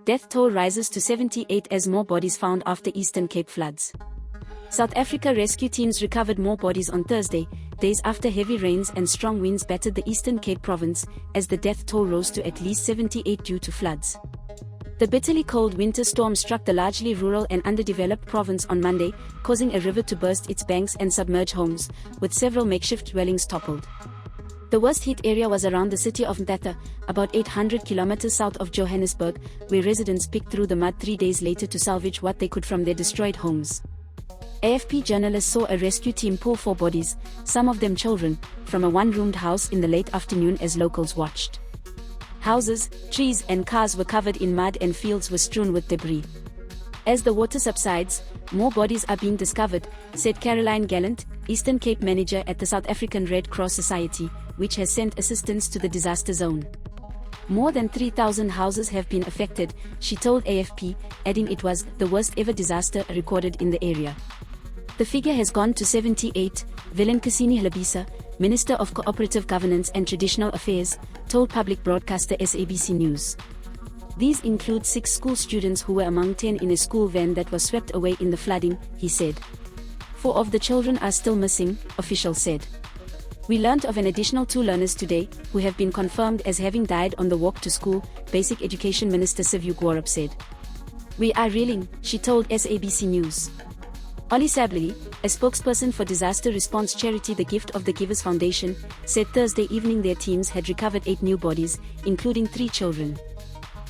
Death toll rises to 78 as more bodies found after Eastern Cape floods. South Africa rescue teams recovered more bodies on Thursday, days after heavy rains and strong winds battered the Eastern Cape province, as the death toll rose to at least 78 due to floods. The bitterly cold winter storm struck the largely rural and underdeveloped province on Monday, causing a river to burst its banks and submerge homes, with several makeshift dwellings toppled. The worst-hit area was around the city of Mthatha, about 800 kilometers south of Johannesburg, where residents picked through the mud 3 days later to salvage what they could from their destroyed homes. AFP journalists saw a rescue team pull 4 bodies, some of them children, from a one-roomed house in the late afternoon as locals watched. Houses, trees and cars were covered in mud and fields were strewn with debris. As the water subsides, more bodies are being discovered, said Caroline Gallant, Eastern Cape manager at the South African Red Cross Society, which has sent assistance to the disaster zone. More than 3,000 houses have been affected, she told AFP, adding it was the worst ever disaster recorded in the area. The figure has gone to 78, Velenkosini Hlabisa, Minister of Cooperative Governance and Traditional Affairs, told public broadcaster SABC News. These include 6 school students who were among 10 in a school van that was swept away in the flooding, he said. 4 of the children are still missing, officials said. We learned of an additional 2 learners today, who have been confirmed as having died on the walk to school, Basic Education Minister Sivyu Gwarup said. We are reeling, she told SABC News. Ollie Sabley, a spokesperson for disaster response charity The Gift of the Givers Foundation, said Thursday evening their teams had recovered 8 new bodies, including 3 children.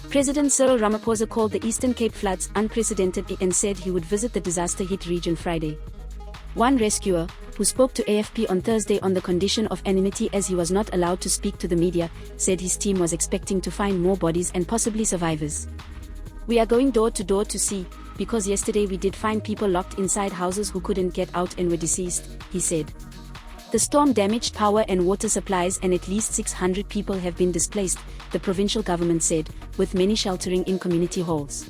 President Cyril Ramaphosa called the Eastern Cape floods unprecedented and said he would visit the disaster-hit region Friday. One rescuer, who spoke to AFP on Thursday on the condition of anonymity as he was not allowed to speak to the media, said his team was expecting to find more bodies and possibly survivors. We are going door to door to see, because yesterday we did find people locked inside houses who couldn't get out and were deceased, he said. The storm damaged power and water supplies and at least 600 people have been displaced, the provincial government said, with many sheltering in community halls.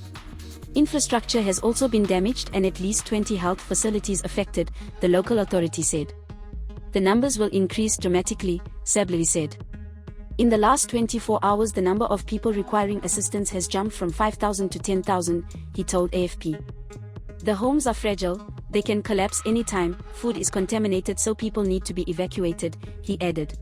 Infrastructure has also been damaged and at least 20 health facilities affected, the local authority said. The numbers will increase dramatically, Sabley said. In the last 24 hours the number of people requiring assistance has jumped from 5,000 to 10,000, he told AFP. The homes are fragile, they can collapse anytime, food is contaminated so people need to be evacuated, he added.